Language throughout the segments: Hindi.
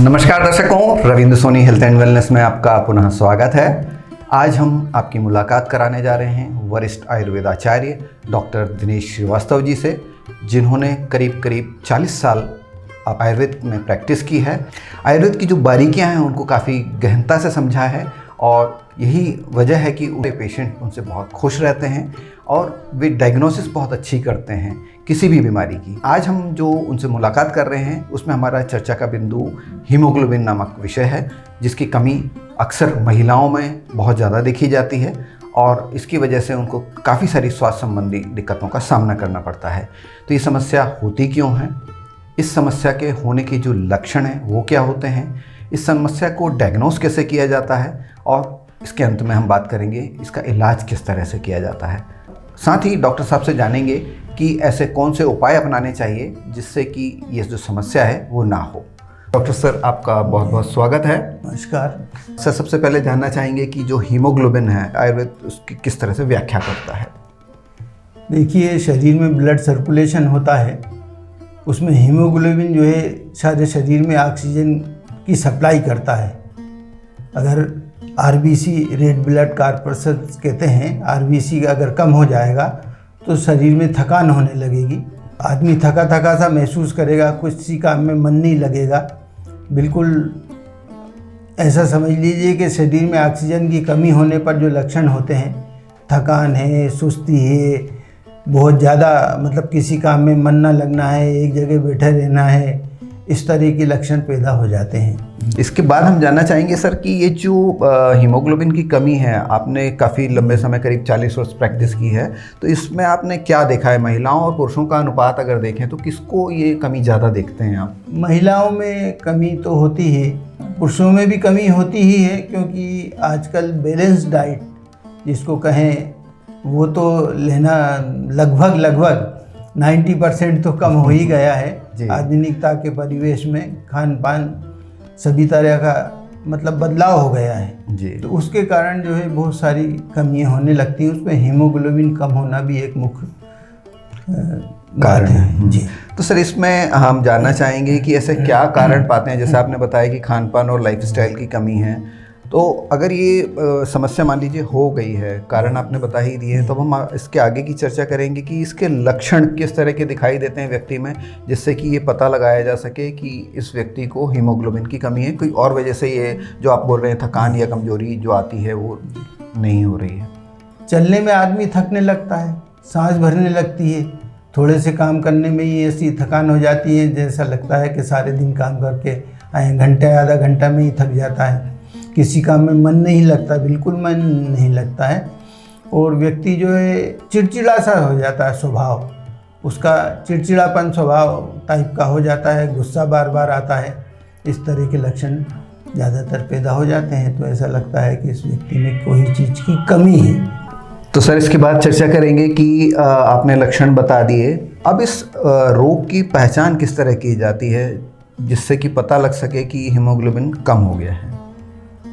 नमस्कार दर्शकों, Ravindra Soni health and wellness में आपका पुनः स्वागत है। आज हम आपकी मुलाकात कराने जा रहे हैं वरिष्ठ आयुर्वेदाचार्य डॉक्टर दिनेश श्रीवास्तव जी से, जिन्होंने करीब 40 साल आयुर्वेद में प्रैक्टिस की है। आयुर्वेद की जो बारीकियां हैं उनको काफ़ी गहनता से समझा है और यही वजह है कि उनके पेशेंट उनसे बहुत खुश रहते हैं और वे डायग्नोसिस बहुत अच्छी करते हैं किसी भी बीमारी की। आज हम जो उनसे मुलाकात कर रहे हैं उसमें हमारा चर्चा का बिंदु हीमोग्लोबिन नामक विषय है, जिसकी कमी अक्सर महिलाओं में बहुत ज़्यादा देखी जाती है और इसकी वजह से उनको काफ़ी सारी स्वास्थ्य संबंधी दिक्कतों का सामना करना पड़ता है। तो ये समस्या होती क्यों है, इस समस्या के होने के जो लक्षण हैं वो क्या होते हैं, इस समस्या को डायग्नोस कैसे किया जाता है और इसके अंत में हम बात करेंगे इसका इलाज किस तरह से किया जाता है। साथ ही डॉक्टर साहब से जानेंगे कि ऐसे कौन से उपाय अपनाने चाहिए जिससे कि ये जो समस्या है वो ना हो। डॉक्टर सर, आपका बहुत बहुत स्वागत है। नमस्कार सर, सबसे पहले जानना चाहेंगे कि जो हीमोग्लोबिन है आयुर्वेद उसकी किस तरह से व्याख्या करता है। देखिए, शरीर में ब्लड सर्कुलेशन होता है, उसमें हीमोग्लोबिन जो है सारे शरीर में ऑक्सीजन की सप्लाई करता है। अगर आरबीसी रेड ब्लड कॉर्पस्कल्स कहते हैं, आरबीसी अगर कम हो जाएगा तो शरीर में थकान होने लगेगी, आदमी थका थका सा महसूस करेगा, किसी काम में मन नहीं लगेगा। बिल्कुल ऐसा समझ लीजिए कि शरीर में ऑक्सीजन की कमी होने पर जो लक्षण होते हैं, थकान है, सुस्ती है, बहुत ज़्यादा मतलब किसी काम में मन ना लगना है, एक जगह बैठे रहना है, इस तरह के लक्षण पैदा हो जाते हैं। इसके बाद हम जानना चाहेंगे सर कि ये जो हीमोग्लोबिन की कमी है, आपने काफ़ी लंबे समय करीब 40 वर्ष प्रैक्टिस की है, तो इसमें आपने क्या देखा है? महिलाओं और पुरुषों का अनुपात अगर देखें तो किसको ये कमी ज़्यादा देखते हैं आप? महिलाओं में कमी तो होती है, पुरुषों में भी कमी होती ही है, क्योंकि आजकल बैलेंस डाइट जिसको कहें वो तो लेना लगभग 90% तो कम हो ही गया है। आधुनिकता के परिवेश में खान पान सभी तरह का मतलब बदलाव हो गया है जी। तो उसके कारण जो है बहुत सारी कमियां होने लगती हैं। उसमें हीमोग्लोबिन कम होना भी एक मुख्य कारण है जी। तो सर, इसमें हम जानना चाहेंगे कि ऐसे क्या कारण पाते हैं, जैसे आपने बताया कि खान पान और लाइफस्टाइल की कमी है, तो अगर ये समस्या मान लीजिए हो गई है, कारण आपने बता ही दिए हैं, तो हम इसके आगे की चर्चा करेंगे कि इसके लक्षण किस तरह के दिखाई देते हैं व्यक्ति में, जिससे कि ये पता लगाया जा सके कि इस व्यक्ति को हीमोग्लोबिन की कमी है, कोई और वजह से ये जो आप बोल रहे हैं थकान या कमजोरी जो आती है वो नहीं हो रही है। चलने में आदमी थकने लगता है, सांस भरने लगती है, थोड़े से काम करने में ही ऐसी थकान हो जाती है जैसा लगता है कि सारे दिन काम करके आए, घंटे आधा घंटा में ही थक जाता है। किसी काम में मन नहीं लगता, बिल्कुल मन नहीं लगता है और व्यक्ति जो है चिड़चिड़ा सा हो जाता है, स्वभाव उसका चिड़चिड़ापन स्वभाव टाइप का हो जाता है, गुस्सा बार बार आता है, इस तरह के लक्षण ज़्यादातर पैदा हो जाते हैं। तो ऐसा लगता है कि इस व्यक्ति में कोई चीज़ की कमी है। तो सर, इसके बाद चर्चा करेंगे कि आपने लक्षण बता दिए, अब इस रोग की पहचान किस तरह की जाती है जिससे कि पता लग सके कि हीमोग्लोबिन कम हो गया है।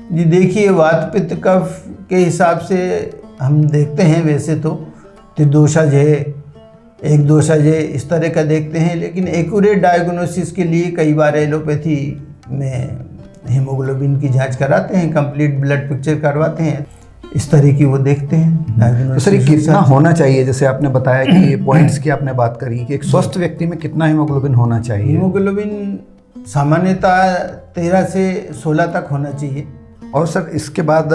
जी देखिए, वात पित्त कफ के हिसाब से हम देखते हैं, वैसे तो त्रिदोषज है, एक दोषज है, इस तरह का देखते हैं, लेकिन एक्यूरेट डायग्नोसिस के लिए कई बार एलोपैथी में हीमोग्लोबिन की जांच कराते हैं, कंप्लीट ब्लड पिक्चर करवाते हैं, इस तरह की वो देखते हैं। तो सर, ये कितना होना चाहिए? जैसे आपने बताया कि ये पॉइंट्स की आपने बात करी कि एक स्वस्थ व्यक्ति में कितना हीमोग्लोबिन होना चाहिए? हीमोग्लोबिन सामान्यतः 13 से 16 तक होना चाहिए। और सर, इसके बाद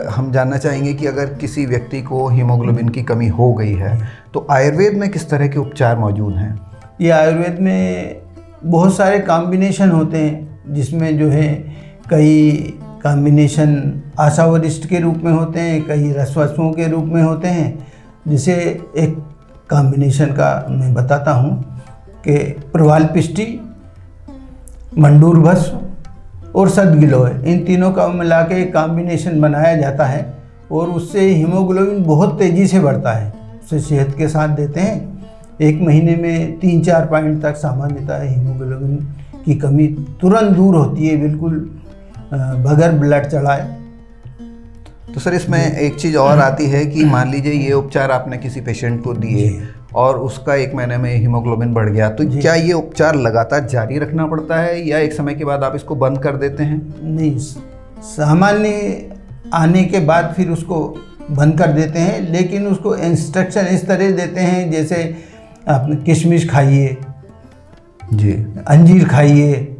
हम जानना चाहेंगे कि अगर किसी व्यक्ति को हीमोग्लोबिन की कमी हो गई है तो आयुर्वेद में किस तरह के उपचार मौजूद हैं? ये आयुर्वेद में बहुत सारे कॉम्बिनेशन होते हैं, जिसमें जो है कई कॉम्बिनेशन आशावरिष्ठ के रूप में होते हैं, कई रसवसुओं के रूप में होते हैं। जिसे एक कॉम्बिनेशन का मैं बताता हूँ कि प्रवाल पिष्टी, मंडूर भस्म और सदगिलोय, इन तीनों का मिला के एक कॉम्बिनेशन बनाया जाता है और उससे हीमोग्लोबिन बहुत तेज़ी से बढ़ता है। उसे सेहत के साथ देते हैं, 1 महीने में 3-4 पॉइंट तक सामान्यतः हीमोग्लोबिन की कमी तुरंत दूर होती है, बिल्कुल बगैर ब्लड चढ़ाए। तो सर इसमें एक चीज़ और आती है कि मान लीजिए ये उपचार आपने किसी पेशेंट को दिए और उसका 1 महीने में हीमोग्लोबिन बढ़ गया, तो क्या ये उपचार लगातार जारी रखना पड़ता है या एक समय के बाद आप इसको बंद कर देते हैं? नहीं, सामान्य आने के बाद फिर उसको बंद कर देते हैं, लेकिन उसको इंस्ट्रक्शन इस तरह देते हैं जैसे आप किशमिश खाइए जी, अंजीर खाइए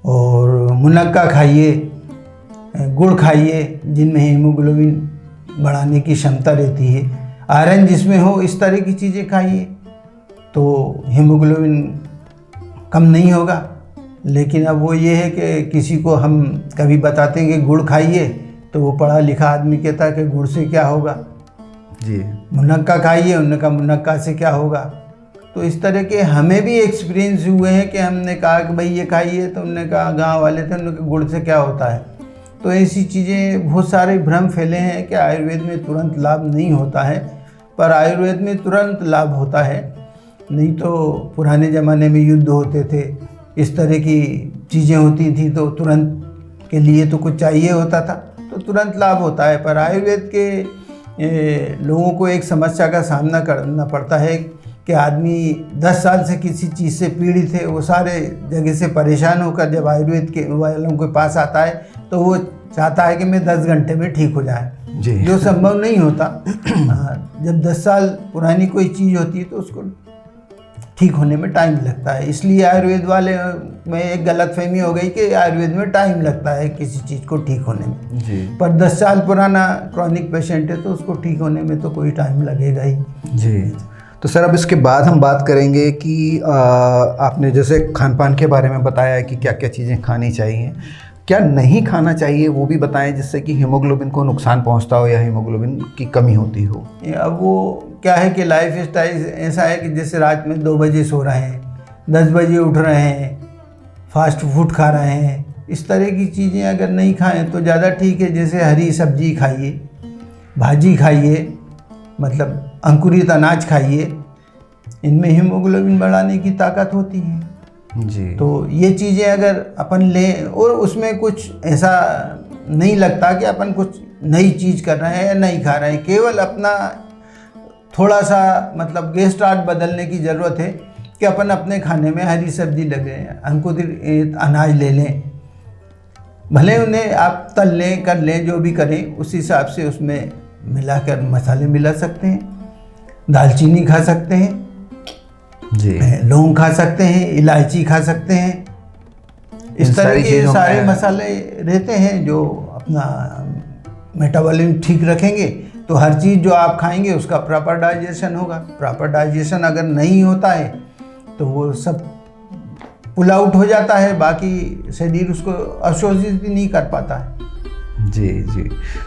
और मुनक्का खाइए, गुड़ खाइए जिनमें हीमोग्लोबिन बढ़ाने की क्षमता रहती है, आयरन जिसमें हो, इस तरह की चीज़ें खाइए तो हीमोग्लोबिन कम नहीं होगा। लेकिन अब वो ये है कि किसी को हम कभी बताते हैं कि गुड़ खाइए तो वो पढ़ा लिखा आदमी कहता है कि गुड़ से क्या होगा जी, मुनक्का खाइए, उन्होंने कहा मुनक्का से क्या होगा। तो इस तरह के हमें भी एक्सपीरियंस हुए हैं कि हमने कहा कि भाई ये खाइए तो उन्होंने कहा, गांव वाले थे, उन्होंने कहा गुड़ से क्या होता है। तो ऐसी चीज़ें बहुत सारे भ्रम फैले हैं कि आयुर्वेद में तुरंत लाभ नहीं होता है, पर आयुर्वेद में तुरंत लाभ होता है। नहीं तो पुराने ज़माने में युद्ध होते थे, इस तरह की चीज़ें होती थी तो तुरंत के लिए तो कुछ चाहिए होता था, तो तुरंत लाभ होता है। पर आयुर्वेद के लोगों को एक समस्या का सामना करना पड़ता है कि आदमी 10 साल से किसी चीज़ से पीड़ित है, वो सारे जगह से परेशान होकर जब आयुर्वेद के वालों के पास आता है तो वो चाहता है कि मैं 10 घंटे में ठीक हो जाए, जो संभव नहीं होता। जब 10 साल पुरानी कोई चीज़ होती है तो उसको ठीक होने में टाइम लगता है। इसलिए आयुर्वेद वाले में एक गलतफहमी हो गई कि आयुर्वेद में टाइम लगता है किसी चीज़ को ठीक होने में जी। पर 10 साल पुराना क्रॉनिक पेशेंट है तो उसको ठीक होने में तो कोई टाइम लगेगा ही जी। तो सर अब इसके बाद हम बात करेंगे कि आपने जैसे खान पान के बारे में बताया कि क्या क्या चीज़ें खानी चाहिए, क्या नहीं खाना चाहिए वो भी बताएं जिससे कि हीमोग्लोबिन को नुकसान पहुंचता हो या हीमोग्लोबिन की कमी होती हो। अब वो क्या है कि लाइफ स्टाइल ऐसा है कि जैसे रात में 2 बजे सो रहे हैं, 10 बजे उठ रहे हैं, फास्ट फूड खा रहे हैं, इस तरह की चीज़ें अगर नहीं खाएं तो ज़्यादा ठीक है। जैसे हरी सब्जी खाइए, भाजी खाइए, मतलब अंकुरित अनाज खाइए, इनमें हीमोग्लोबिन बढ़ाने की ताकत होती है जी। तो ये चीज़ें अगर अपन लें और उसमें कुछ ऐसा नहीं लगता कि अपन कुछ नई चीज़ कर रहे हैं या नहीं खा रहे हैं, केवल अपना थोड़ा सा मतलब गेस्ट आर्ट बदलने की ज़रूरत है कि अपन अपने खाने में हरी सब्जी लगे, अंकुरित अनाज ले लें, भले उन्हें आप तल लें, कर लें, जो भी करें उस हिसाब से उसमें मिलाकर मसाले मिला सकते हैं, दालचीनी खा सकते हैं जी, लौंग खा सकते हैं, इलायची खा सकते हैं, इस तरह के सारे मसाले रहते हैं जो अपना मेटाबॉलिज्म ठीक रखेंगे। तो हर चीज़ जो आप खाएंगे उसका प्रॉपर डाइजेशन होगा। प्रॉपर डाइजेशन अगर नहीं होता है तो वो सब पुल आउट हो जाता है, बाकी शरीर उसको अवशोषित भी नहीं कर पाता है। जी जी।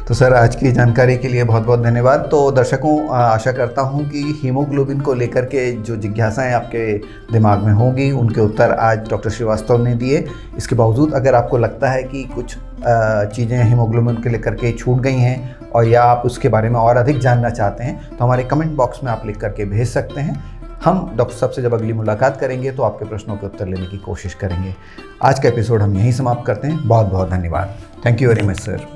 तो सर आज की जानकारी के लिए बहुत बहुत धन्यवाद। तो दर्शकों आशा करता हूं कि हीमोग्लोबिन को लेकर के जो जिज्ञासाएं आपके दिमाग में होंगी उनके उत्तर आज डॉक्टर श्रीवास्तव ने दिए। इसके बावजूद अगर आपको लगता है कि कुछ चीज़ें हीमोग्लोबिन के लेकर के छूट गई हैं और या आप उसके बारे में और अधिक जानना चाहते हैं तो हमारे कमेंट बॉक्स में आप लिख करके भेज सकते हैं। हम डॉक्टर साहब से जब अगली मुलाकात करेंगे तो आपके प्रश्नों के उत्तर लेने की कोशिश करेंगे। आज का एपिसोड हम यहीं समाप्त करते हैं। बहुत बहुत धन्यवाद। Thank you very much sir.